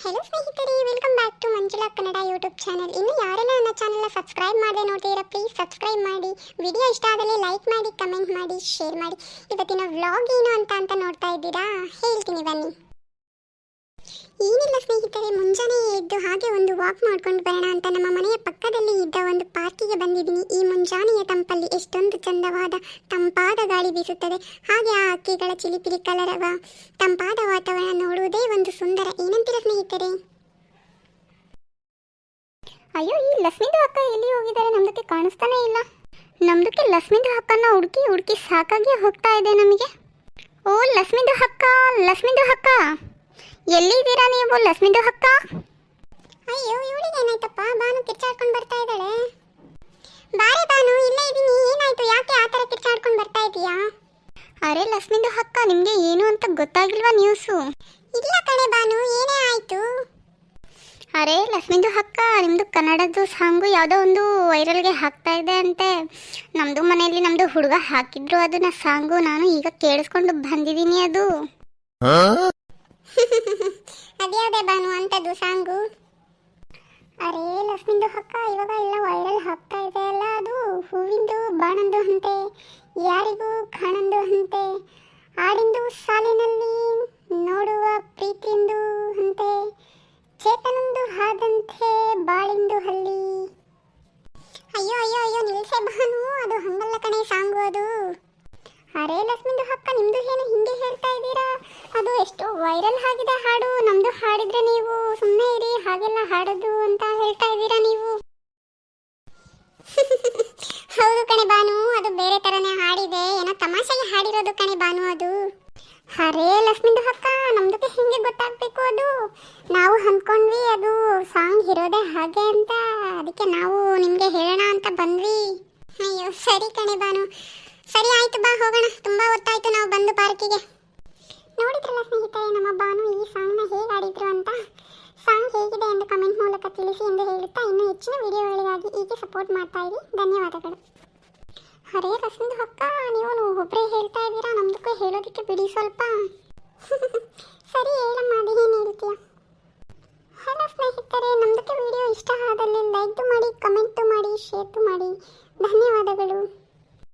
Hello ಸ್ನೇಹಿತರೆ, welcome back to Manjula Kannada YouTube channel. ಇನ್ನು ಯಾರೆಲ್ಲ ನನ್ನ ಚಾನಲ್ನ ಸಬ್ಸ್ಕ್ರೈಬ್ ಮಾಡದೆ ನೋಡ್ತೀರಾ, ಪ್ಲೀಸ್ ಸಬ್ಸ್ಕ್ರೈಬ್ ಮಾಡಿ. ವಿಡಿಯೋ ಇಷ್ಟ ಆದಲ್ಲಿ ಲೈಕ್ ಮಾಡಿ, ಕಮೆಂಟ್ ಮಾಡಿ, ಶೇರ್ ಮಾಡಿ. ಇವತ್ತಿನ ವ್ಲಾಗ್ ಏನು ಅಂತ ನೋಡ್ತಾ ಇದ್ದೀರಾ, ಹೇಳ್ತೀನಿ ಬನ್ನಿ. ಏನಿಲ್ಲ ಸ್ನೇಹಿತರೆ, ಮುಂಜಾನೆ ಎದ್ದು ಹಾಗೆ ಒಂದು ವಾಕ್ ಮಾಡ್ಕೊಂಡು ಬರೋಣ ಅಂತ ನಮ್ಮ ಮನೆಯ ಪಕ್ಕದಲ್ಲಿ ಇದ್ದ ಒಂದು ಪಾರ್ಕಿಗೆ ಬಂದಿದ್ದೀನಿ. ಈ ಮುಂಜಾನೆಯ ತಂಪಲ್ಲಿ ಎಷ್ಟೊಂದು ಚಂದವಾದ ತಂಪಾದ ಗಾಳಿ ಬೀಸುತ್ತದೆ. ಹಾಗೆ ಆ ಹಕ್ಕಿಗಳ ಚಿಲಿಪಿಲಿ ಕಲರವ ತಂಪಾದ ವಾತಾವರಣ ನೋಡುವುದೇ ಒಂದು ಸುಂದರ. ಏನಂತೀರ ಸ್ನೇಹಿತರೆ? ಅಯ್ಯೋ, ಈ ಲಕ್ಷ್ಮಿದು ಅಕ್ಕ ಎಲ್ಲಿ ಹೋಗಿದ್ದಾರೆ? ನಮ್ದಕ್ಕೆ ಕಾಣಿಸ್ತಾನೆ ಇಲ್ಲ. ನಮ್ದಕ್ಕೆ ಲಕ್ಷ್ಮಿದು ಅಕ್ಕನ ಹುಡುಕಿ ಹುಡುಕಿ ಸಾಕಾಗಿ ಹೋಗ್ತಾ ಇದೆ ನಮಗೆ. ಓ ಲಕ್ಷ್ಮಿದು ಅಕ್ಕ, ಲಕ್ಷ್ಮಿದು ಅಕ್ಕ, ಎಲ್ಲಿದ್ದೀರಾ ನೀವು ಲಕ್ಷ್ಮಿದು ಅಕ್ಕ? ಅಯ್ಯೋ, ಇವಳಿಗೆ ಏನಾಯ್ತಪ್ಪ? ಬಾನು ಕಿರ್ಚಾಡ್ಕೊಂಡು ಬರ್ತಾ ಇದ್ದಾಳೆ. ಬಾರೆ ಬಾನು, ಇಲ್ಲೇ ಇದ್ದೀನಿ. ಏನಾಯ್ತು? ಯಾಕೆ ಆ ಥರ ಕಿರ್ಚಾಡ್ಕೊಂಡು ಬರ್ತಾ ಇದೀಯಾ? ಅರೆ ಲಕ್ಷ್ಮಿದು ಅಕ್ಕ, ನಿಮಗೆ ಏನು ಅಂತ ಗೊತ್ತಾಗಿಲ್ವಾ ನ್ಯೂಸು? ಇಲ್ಲ ಕಣೆ ಬಾನು, ಏನೇ ಆಯಿತು? ಅರೆ ಲಕ್ಷ್ಮಿದು ಅಕ್ಕ, ನಿಮ್ಮದು ಕನ್ನಡದ್ದು ಸಾಂಗು ಯಾವುದೋ ಒಂದು ವೈರಲ್ಗೆ ಹಾಕ್ತಾ ಇದೆ ಅಂತೆ. ನಮ್ಮದು ಮನೆಯಲ್ಲಿ ನಮ್ಮದು ಹುಡುಗ ಹಾಕಿದ್ರು ಅದನ್ನ ಸಾಂಗು. ನಾನು ಈಗ ಕೇಳಿಸ್ಕೊಂಡು ಬಂದಿದ್ದೀನಿ ಅದು. ಅದ್ಯಾವುದೇ ಬಾನು ಅಂಥದ್ದು ಸಾಂಗು? ಅರೇ ಲಕ್ಷ್ಮಿದು ಅಕ್ಕ, ಇವಾಗ ಎಲ್ಲ ವೈರಲ್ ಆಗ್ತಾ ಇದೆ ಅಲ್ಲ, ಅದು ಹೂವಿಂದು ಬಾಣಂದು ಅಂತೆ, ಯಾರಿಗೂ ಕಾಣಂದು ಅಂತೆ, ಹಾಡಿಂದು ಸಾಲಿನಲ್ಲಿ ನೋಡುವ ಪ್ರೀತಿಯಿಂದ ಅಂತೆ, ಚೇತನಂದು ಹಾದಂತೆ ಬಾಳಿಂದು ಹಲ್ಲಿ. ಅಯ್ಯೋ ಅಯ್ಯೋ ಅಯ್ಯೋ, ನಿಲ್ಸೆ ಬಾನು, ಅದು ಹಂಗಲ್ಲ ಕಣೆ ಸಾಂಗು ಅದು. ಅರೇ ಲಕ್ಷ್ಮಿದು ಅಕ್ಕ, ನಿಮ್ಮದು ಏನು ಹಿಂಗೆ ಹೇಳ್ತಾ ಇದ್ದೀರಾ? ಅದು ಎಷ್ಟು ವೈರಲ್ ಆಗಿದೆ ಹಾಡು. ನಮ್ಮದು ಹಾಡಿದ್ರೆ ನೀವು ಸುಮ್ಮನೆ ಇರಿ, ಹಾಗೆಲ್ಲ ಹಾಡೋದು ಅಂತ ಹೇಳ್ತಾ ಇದ್ದೀರಾ ನೀವು. ಹೌದು ಕಣೆ ಬಾನು, ಅದು ಬೇರೆ ಥರನೇ ಹಾಡಿದೆ, ಏನೋ ತಮಾಷೆಗೆ ಹಾಡಿರೋದು ಕಣೆ ಬಾನು ಅದು. ಅರೇ ಲಕ್ಷ್ಮಿದು ಅಕ್ಕ, ನಮ್ದಕ್ಕೆ ಹಿಂಗೆ ಗೊತ್ತಾಗಬೇಕು ಅದು. ನಾವು ಅಂದ್ಕೊಂಡ್ವಿ ಅದು ಸಾಂಗ್ ಇರೋದೇ ಹಾಗೆ ಅಂತ, ಅದಕ್ಕೆ ನಾವು ನಿಮಗೆ ಹೇಳೋಣ ಅಂತ ಬಂದ್ವಿ. ಅಯ್ಯೋ ಸರಿ ಕಣೆ ಬಾನು, ಸರಿ ಆಯ್ತು, ಬಾ ಹೋಗೋಣ. ತುಂಬ ಹೊತ್ತಾಯ್ತು ನಾವು ಬಂದು ಪಾರ್ಕಿಗೆ. ನೋಡಿದ್ರಲ್ಲ ಸ್ನೇಹಿತರೆ, ನಮ್ಮ ಬಾನು ಈ ಸಾಂಗ್ನ ಹೇಗೆ ಆಡಿದ್ರು ಅಂತ. ಸಾಂಗ್ ಹೇಗಿದೆ ಎಂದು ಕಮೆಂಟ್ ಮೂಲಕ ತಿಳಿಸಿ ಎಂದು ಹೇಳುತ್ತಾ, ಇನ್ನೂ ಹೆಚ್ಚಿನ ವಿಡಿಯೋಗಳಿಗಾಗಿ ಹೀಗೆ ಸಪೋರ್ಟ್ ಮಾಡ್ತಾ ಇರಿ. ಧನ್ಯವಾದಗಳು. ಅರೇ ಲಕ್ಷ್ಮಿದು ಅಕ್ಕ, ನೀವು ಒಬ್ಬರೇ ಹೇಳ್ತಾ ಇದ್ದೀರಾ, ನಮ್ದಕ್ಕೂ ಹೇಳೋದಕ್ಕೆ ಬಿಡಿ ಸ್ವಲ್ಪ.